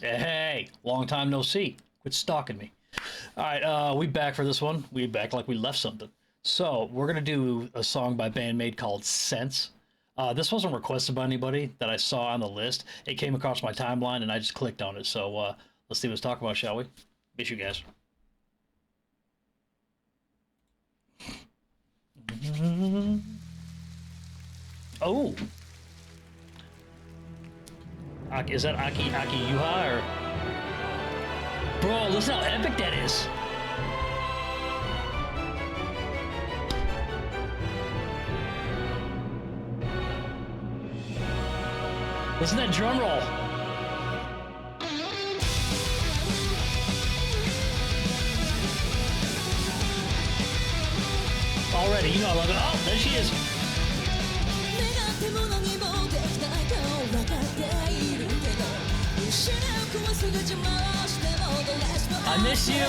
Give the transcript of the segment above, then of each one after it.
Hey, long time no see. Quit stalking me. All right, we back for this one. We back like we left something. So we're gonna do a song by Band Maid called "Sense." This wasn't requested by anybody that I saw on the list. It came across my timeline and I just clicked on it. So let's see what it's talking about, shall we? Miss you guys. Oh, is that Aki Yuha or? Bro, listen how epic that is. Listen to that drum roll. Already, you know I love it. Oh, there she is. I miss you.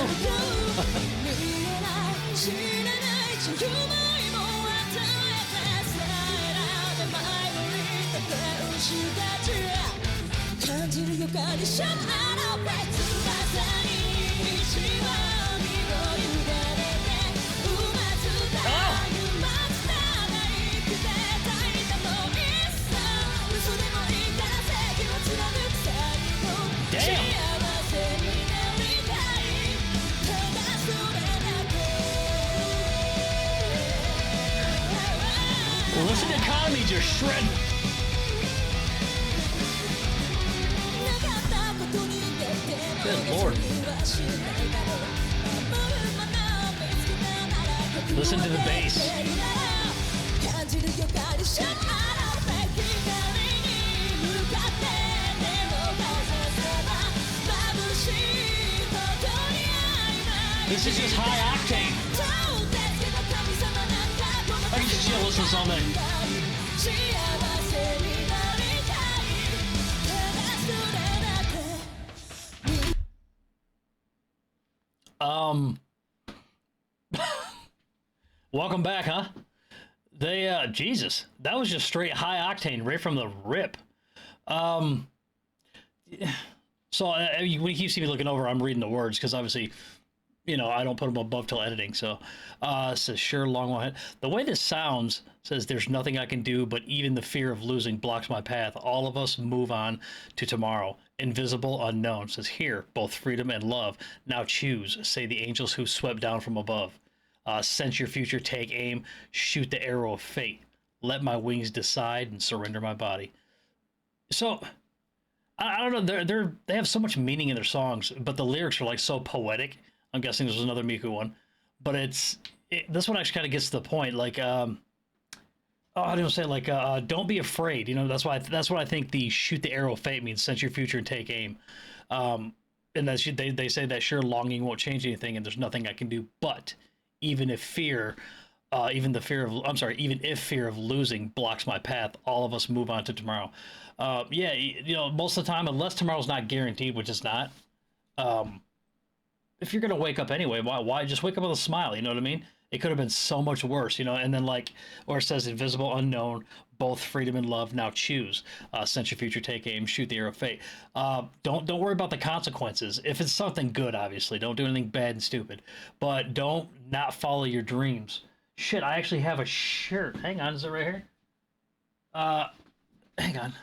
Listen to Economy just shred. Good Lord. Listen to the bass. This is just high octane. I can just chill listen to something. Welcome back, huh? They, Jesus, that was just straight high octane right from the rip. So when you keep seeing me looking over, I'm reading the words because obviously, you know, I don't put them above till editing. So, it says, sure, long one ahead. The way this sounds says, there's nothing I can do, but even the fear of losing blocks my path. All of us move on to tomorrow. Invisible, unknown. Says, here, both freedom and love. Now choose, say the angels who swept down from above. Sense your future, take aim, shoot the arrow of fate. Let my wings decide and surrender my body. So, I don't know, they have so much meaning in their songs, but the lyrics are like so poetic. I'm guessing this was another Miku one, but this one actually kind of gets to the point. Like, oh, I don't say like, don't be afraid. You know, that's what I think the shoot the arrow of fate means. Sense your future and take aim. And they say that sure, longing won't change anything, and there's nothing I can do. But even if fear of losing blocks my path, all of us move on to tomorrow. Yeah, you know, most of the time, unless tomorrow's not guaranteed, which it's not. If you're gonna wake up anyway, why just wake up with a smile? You know what I mean? It could have been so much worse, you know. And then like, where it says invisible, unknown, both freedom and love. Now choose. Sense your future, take aim, shoot the arrow of fate. Don't worry about the consequences. If it's something good, obviously, don't do anything bad and stupid. But don't not follow your dreams. Shit, I actually have a shirt. Hang on, is it right here? Hang on.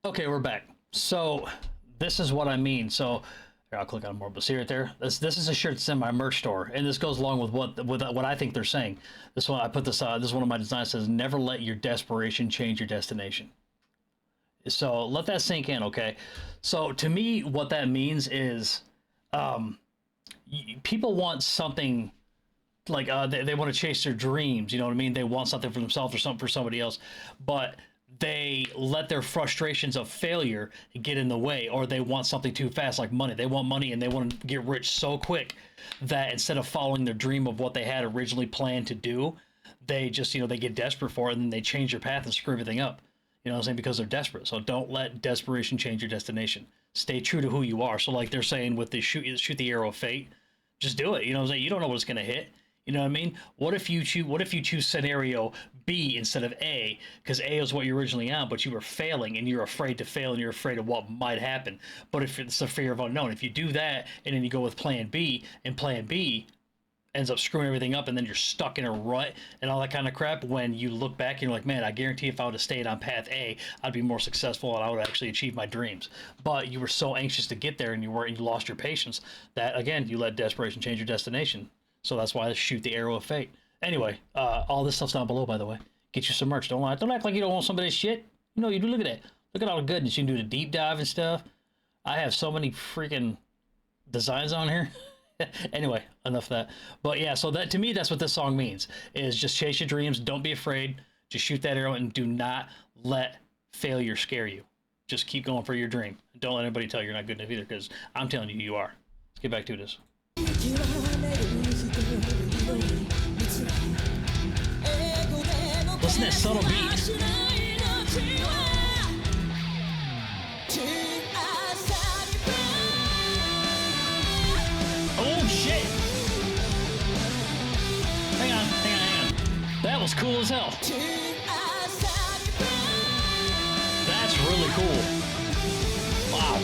Okay, we're back. So this is what I mean. So here, I'll click on more, but see right there. This is a shirt that's in my merch store, and this goes along with what I think they're saying. This one I put this. This is one of my designs. Says, "Never let your desperation change your destination." So let that sink in, okay? So to me, what that means is, people want something. Like they want to chase their dreams, you know what I mean? They want something for themselves or something for somebody else, but they let their frustrations of failure get in the way, or they want something too fast, like money. They want money and they want to get rich so quick that instead of following their dream of what they had originally planned to do, they just, you know, they get desperate for it and then they change their path and screw everything up. You know what I'm saying? Because they're desperate. So don't let desperation change your destination. Stay true to who you are. So like they're saying with the shoot the arrow of fate, just do it. You know what I'm saying? You don't know what's going to hit. You know what I mean? What if you choose scenario B instead of A because A is what you're originally on, but you were failing and you're afraid to fail and you're afraid of what might happen. But if it's a fear of unknown, if you do that and then you go with plan B and plan B ends up screwing everything up and then you're stuck in a rut and all that kind of crap, when you look back and you're like, man, I guarantee if I would have stayed on path A, I'd be more successful and I would actually achieve my dreams. But you were so anxious to get there and you lost your patience that, again, you let desperation change your destination. So that's why I shoot the arrow of fate. Anyway, all this stuff's down below, by the way. Get you some merch. Don't lie. Don't act like you don't want some of this shit. You know you do. Look at that. Look at all the goodness. You can do the deep dive and stuff. I have so many freaking designs on here. Anyway, enough of that. But yeah, so that, to me, that's what this song means, is just chase your dreams. Don't be afraid. Just shoot that arrow and do not let failure scare you. Just keep going for your dream. Don't let anybody tell you you're not good enough either, because I'm telling you, you are. Let's get back to this. Listen to that subtle beat. Oh shit! Hang on. That was cool as hell. That's really cool. Wow.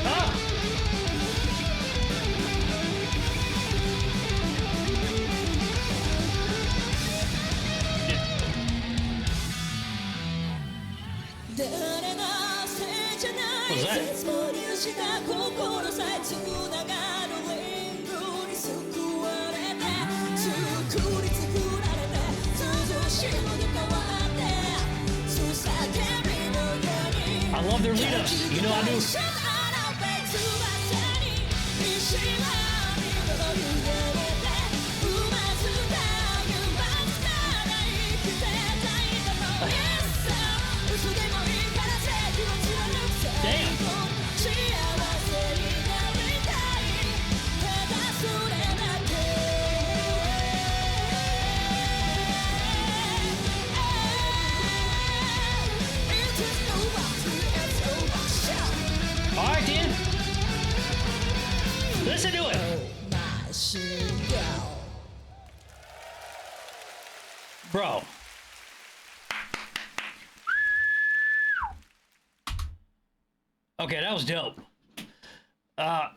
Ah! What's that? I love their lead-ups. You know I do. Damn. All right, Dan. Listen to it. Bro. Okay, that was dope. The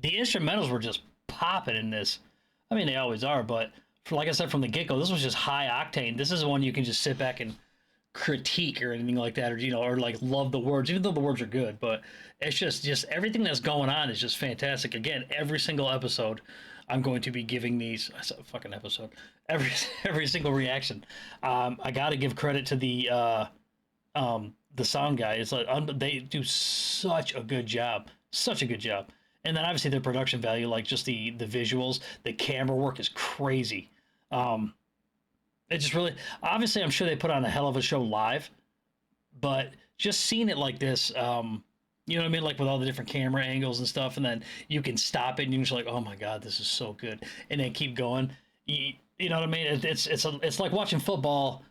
instrumentals were just popping in this. I mean, they always are, but like I said from the get-go, this was just high octane. This is one you can just sit back and critique or anything like that, or or like love the words, even though the words are good. But it's just everything that's going on is just fantastic. Again, every single episode, I'm going to be giving these fucking episode every single reaction. I got to give credit to the sound guy. It's like they do such a good job, and then obviously their production value, like just the visuals, the camera work is crazy. It just really, obviously, I'm sure they put on a hell of a show live, but just seeing it like this, you know what I mean, like with all the different camera angles and stuff, and then you can stop it and you're just like, oh my god, this is so good, and then keep going. You know what I mean? It's like watching football,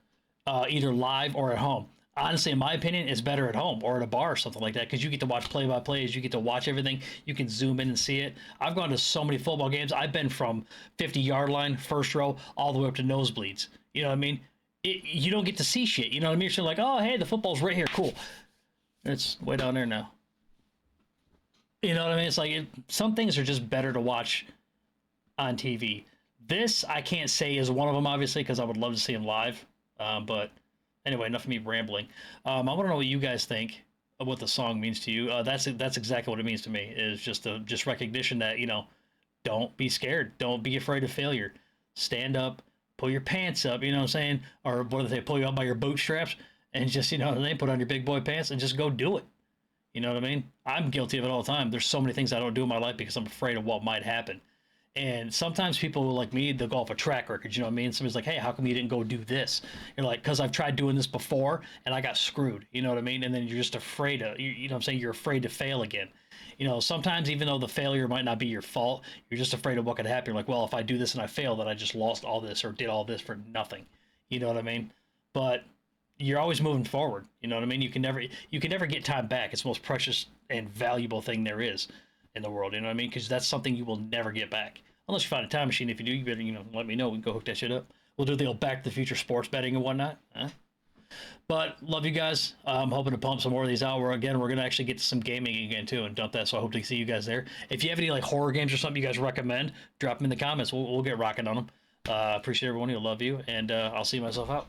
either live or at home. Honestly, in my opinion, it's better at home or at a bar or something like that, because you get to watch play-by-plays, you get to watch everything, you can zoom in and see it. I've gone to so many football games. I've been from 50-yard line, first row, all the way up to nosebleeds. You know what I mean? You don't get to see shit. You know what I mean? You're like, oh, hey, the football's right here. Cool. It's way down there now. You know what I mean? It's like some things are just better to watch on TV. This, I can't say is one of them, obviously, because I would love to see them live. But anyway, enough of me rambling. I want to know what you guys think of what the song means to you. That's exactly what it means to me, is just recognition that, don't be scared. Don't be afraid of failure. Stand up. Pull your pants up, you know what I'm saying? Or what do they pull you up by your bootstraps and just, they put on your big boy pants and just go do it. You know what I mean? I'm guilty of it all the time. There's so many things I don't do in my life because I'm afraid of what might happen. And sometimes people like me, they'll go off a track record, you know what I mean? Somebody's like, hey, how come you didn't go do this? You're like, because I've tried doing this before and I got screwed, you know what I mean? And then you're just afraid of, you know what I'm saying? You're afraid to fail again. Sometimes even though the failure might not be your fault, you're just afraid of what could happen. You're like, well, if I do this and I fail, then I just lost all this or did all this for nothing. You know what I mean? But you're always moving forward. You know what I mean? You can never get time back. It's the most precious and valuable thing there is. in the world. You know what I mean? Because that's something you will never get back unless you find a time machine. If you do, you better let me know. We can go hook that shit up. We'll do the old Back to the Future sports betting and whatnot. Huh? But love you guys. I'm hoping to pump some more of these out. We're gonna actually get to some gaming again too and dump that. So I hope to see you guys there. If you have any like horror games or something you guys recommend, drop them in the comments. We'll get rocking on them. Appreciate everyone. I love you, and I'll see myself out.